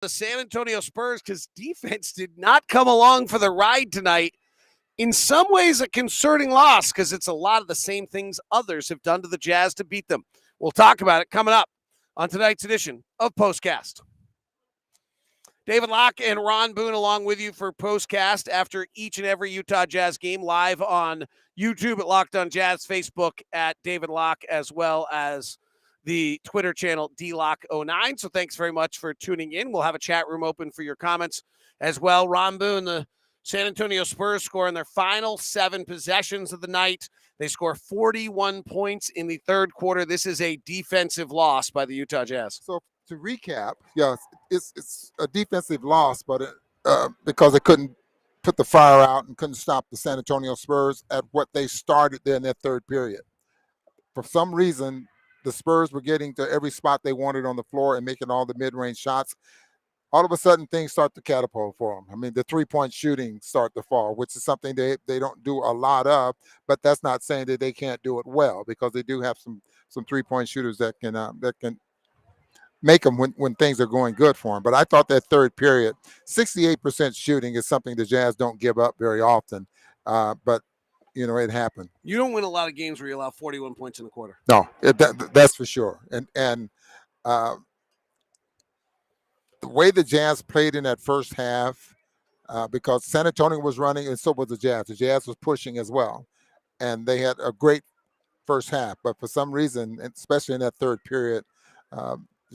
the San Antonio Spurs because defense did not come along for the ride tonight. In some ways, a concerning loss because it's a lot of the same things others have done to the Jazz to beat them. We'll talk about it coming up on tonight's edition of POSTCAST. David Locke and Ron Boone along with you for POSTCAST after each and every Utah Jazz game, live on YouTube at Locked On Jazz, Facebook at David Locke, as well as the Twitter channel DLock09. So thanks very much for tuning in. We'll have a chat room open for your comments as well. Ron Boone, the San Antonio Spurs score in their final 7 possessions of the night. They score 41 points in the third quarter. This is a defensive loss by the Utah Jazz. So to recap, yeah, it's a defensive loss, but because they couldn't put the fire out and couldn't stop the San Antonio Spurs at what they started there in that third period. For some reason, the Spurs were getting to every spot they wanted on the floor and making all the mid-range shots. All of a sudden, things start to catapult for them. I mean, the three-point shooting start to fall, which is something they don't do a lot of, but that's not saying that they can't do it well, because they do have some three-point shooters that can make them when things are going good for them. But I thought that third period, 68% shooting is something the Jazz don't give up very often, but it happened. You don't win a lot of games where you allow 41 points in a quarter. No, that's for sure. And the way the Jazz played in that first half, because San Antonio was running and so was the Jazz. The Jazz was pushing as well. And they had a great first half. But for some reason, especially in that third period,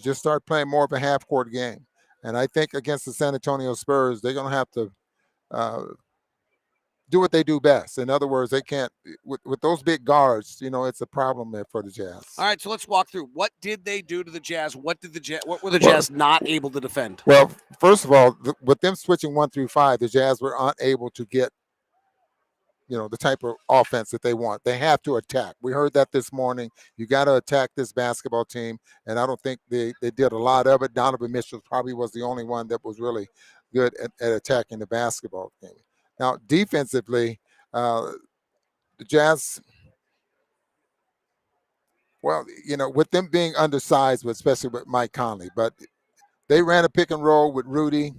just start playing more of a half-court game. And I think against the San Antonio Spurs, they're going to have to do what they do best. In other words, they can't with those big guards. It's a problem there for the Jazz. All right, so let's walk through what did they do to the Jazz. What were the Jazz not able to defend? Well, first of all, with them switching 1 through 5, the Jazz were unable to get the type of offense that they want. They have to attack. We heard that this morning. You got to attack this basketball team, and I don't think they did a lot of it. Donovan Mitchell probably was the only one that was really good at attacking the basketball team. Now, defensively, the Jazz, with them being undersized, especially with Mike Conley, but they ran a pick and roll with Rudy,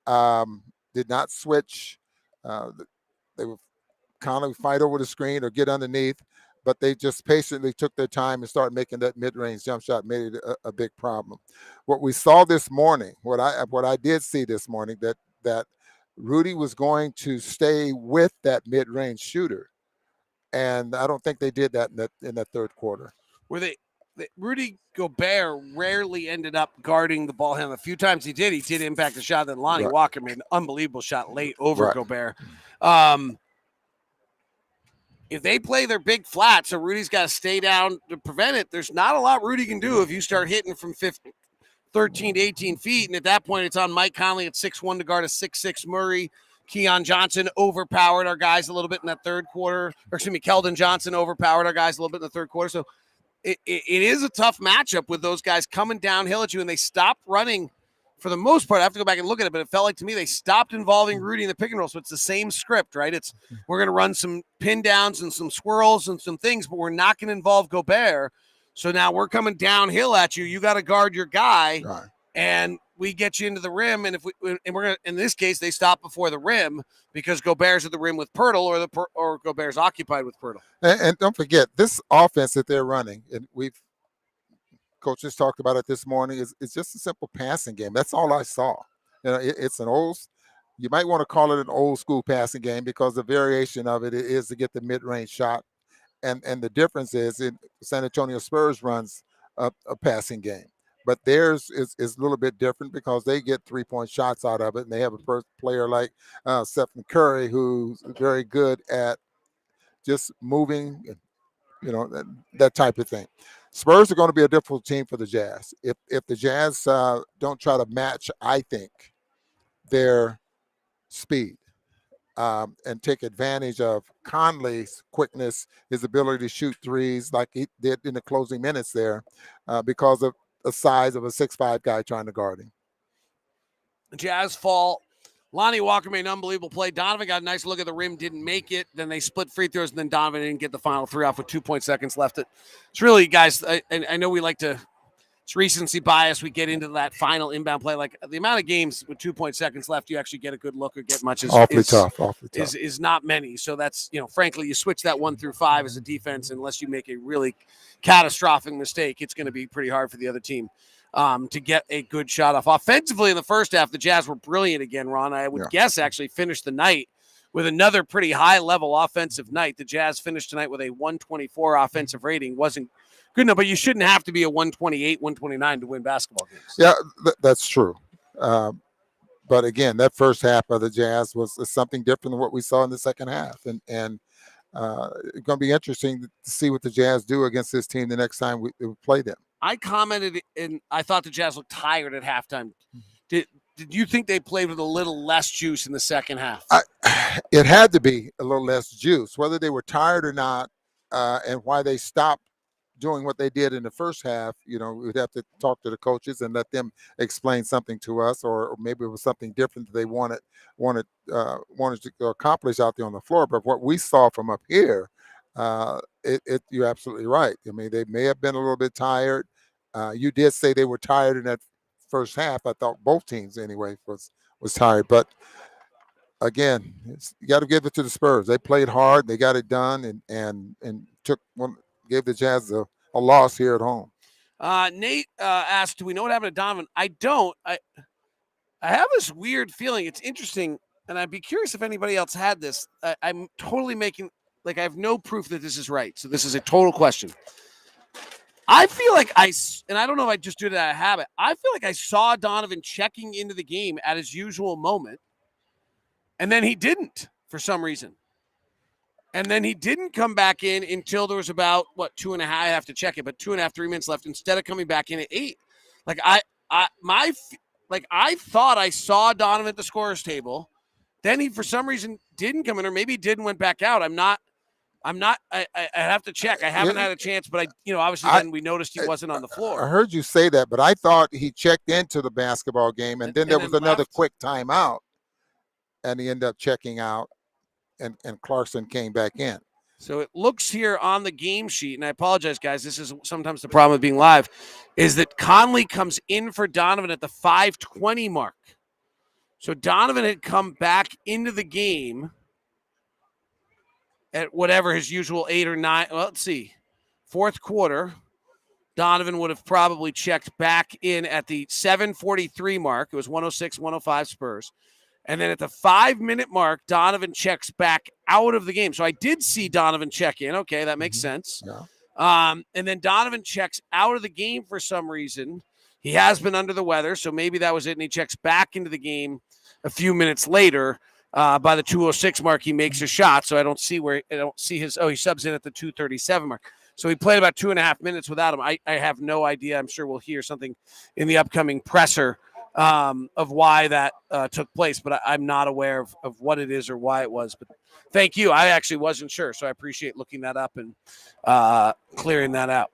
did not switch. They would Conley fight over the screen or get underneath, but they just patiently took their time and started making that mid-range jump shot, made it a big problem. What we saw this morning, what I did see this morning, that Rudy was going to stay with that mid-range shooter, and I don't think they did that in that third quarter. Rudy Gobert rarely ended up guarding the ball handle. A few times he did impact the shot. Then Lonnie Walker made an unbelievable shot late over Gobert. If they play their big flat, so Rudy's got to stay down to prevent it, there's not a lot Rudy can do if you start hitting from 13 to 18 feet. And at that point, it's on Mike Conley at 6'1" to guard a 6'6" Murray. Keon Johnson overpowered our guys a little bit in that third quarter. Keldon Johnson overpowered our guys a little bit in the third quarter. So it is a tough matchup with those guys coming downhill at you, and they stopped running for the most part. I have to go back and look at it, but it felt like to me they stopped involving Rudy in the pick and roll. So it's the same script, right? We're going to run some pin downs and some swirls and some things, but we're not going to involve Gobert. So now we're coming downhill at you. You got to guard your guy, and we get you into the rim. And we're going to, in this case, they stop before the rim because Gobert's at the rim with Pirtle, or Gobert's occupied with Pirtle. And don't forget, this offense that they're running, and coaches talked about it this morning, it's just a simple passing game. That's all I saw. It's you might want to call it an old school passing game, because the variation of it is to get the mid-range shot. And the difference is San Antonio Spurs runs a passing game, but theirs is a little bit different because they get 3-point shots out of it. And they have a first player like Stephen Curry, who's very good at just moving, that type of thing. Spurs are going to be a difficult team for the Jazz. If the Jazz don't try to match, I think, their speed and take advantage of Conley's quickness, his ability to shoot threes like he did in the closing minutes there, because of the size of a 6'5" guy trying to guard him. The Jazz fall. Lonnie Walker made an unbelievable play. Donovan got a nice look at the rim, didn't make it. Then they split free throws, and then Donovan didn't get the final three off with 2 seconds left. It's really, guys, I know we like to it's recency bias. We get into that final inbound play. Like the amount of games with 2 seconds left, you actually get a good look or get much awfully tough. Is not many. So that's, frankly, you switch that 1 through 5 as a defense, unless you make a really catastrophic mistake, it's going to be pretty hard for the other team to get a good shot off. Offensively in the first half, the Jazz were brilliant again, Ron. I would guess actually finished the night with another pretty high-level offensive night. The Jazz finished tonight with a 124 offensive rating. Wasn't good enough, but you shouldn't have to be a 128, 129 to win basketball games. Yeah, that's true. But again, that first half of the Jazz was something different than what we saw in the second half. And it's going to be interesting to see what the Jazz do against this team the next time we play them. I commented, and I thought the Jazz looked tired at halftime. Did you think they played with a little less juice in the second half? It had to be a little less juice, whether they were tired or not, and why they stopped doing what they did in the first half. We'd have to talk to the coaches and let them explain something to us, or maybe it was something different that they wanted to accomplish out there on the floor. But what we saw from up here, you're absolutely right. I mean, they may have been a little bit tired. You did say they were tired in that first half. I thought both teams anyway was tired, but again, you got to give it to the Spurs. They played hard, they got it done, and gave the Jazz a loss here at home. Nate asked, do we know what happened to Donovan? I don't. I have this weird feeling. It's interesting, and I'd be curious if anybody else had this. I'm totally making, I have no proof that this is right, so this is a total question. I feel like and I don't know if I just did it out of habit, I feel like I saw Donovan checking into the game at his usual moment, and then he didn't for some reason. And then he didn't come back in until there was about, 2.5, I have to check it, but 2.5, 3 minutes left, instead of coming back in at 8. I thought I saw Donovan at the scorer's table. Then he, for some reason, didn't come in, or maybe he did and went back out. I have to check. I haven't had a chance, but obviously then we noticed he wasn't on the floor. I heard you say that, but I thought he checked into the basketball game, and then there was another quick timeout, and he ended up checking out, and Clarkson came back in. So it looks here on the game sheet, and I apologize, guys, this is sometimes the problem with being live, is that Conley comes in for Donovan at the 5:20 mark. So Donovan had come back into the game at whatever his usual 8 or 9. Well, let's see. Fourth quarter, Donovan would have probably checked back in at the 7:43 mark. It was 106-105 Spurs. And then at the 5-minute mark, Donovan checks back out of the game. So I did see Donovan check in. Okay, that makes sense. Yeah. And then Donovan checks out of the game for some reason. He has been under the weather, so maybe that was it. And he checks back into the game a few minutes later. By the 2:06 mark, he makes a shot. So I don't see his. Oh, he subs in at the 2:37 mark. So he played about 2.5 minutes without him. I have no idea. I'm sure we'll hear something in the upcoming presser of why that took place, but I'm not aware of what it is or why it was. But thank you. I actually wasn't sure, so I appreciate looking that up and clearing that out.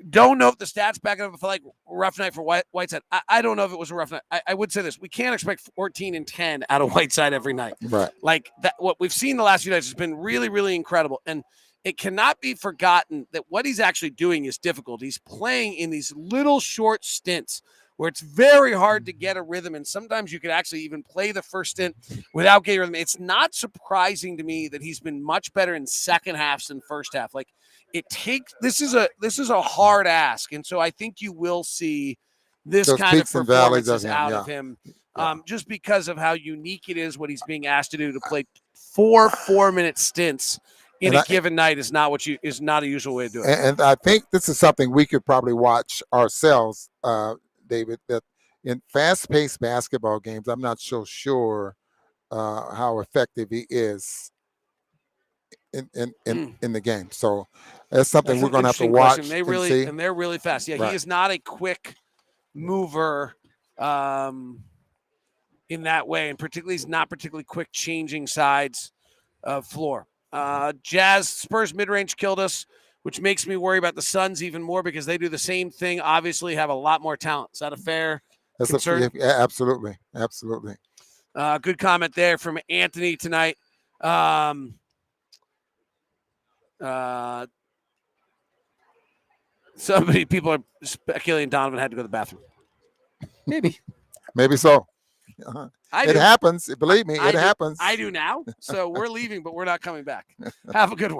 Don't know if the stats back up for rough night for Whiteside. I don't know if it was a rough night. I would say this: we can't expect 14 and 10 out of Whiteside every night. Right. Like that, what we've seen the last few nights has been really, really incredible, and it cannot be forgotten that what he's actually doing is difficult. He's playing in these little short stints where it's very hard to get a rhythm, and sometimes you could actually even play the first stint without getting a rhythm. It's not surprising to me that he's been much better in second halves than first half. This is a hard ask, and so I think you will see this Those kind of peaks and valleys performances of him, out yeah. of him, just because of how unique it is what he's being asked to do. To play 4-minute stints in a given night is not a usual way to do it. And I think this is something we could probably watch ourselves, David. That in fast-paced basketball games, I'm not so sure how effective he is in the game. So that's something we're going to have to watch. They're really fast. Yeah, right. He is not a quick mover in that way, and particularly he's not particularly quick changing sides of floor. Jazz Spurs mid-range killed us, which makes me worry about the Suns even more because they do the same thing. Obviously, have a lot more talent. Is that a fair concern? Absolutely. Good comment there from Anthony tonight. People are speculating Donovan had to go to the bathroom. Maybe. Maybe so. Uh-huh. It happens. Believe me, it happens. I do now. So we're leaving, but we're not coming back. Have a good one.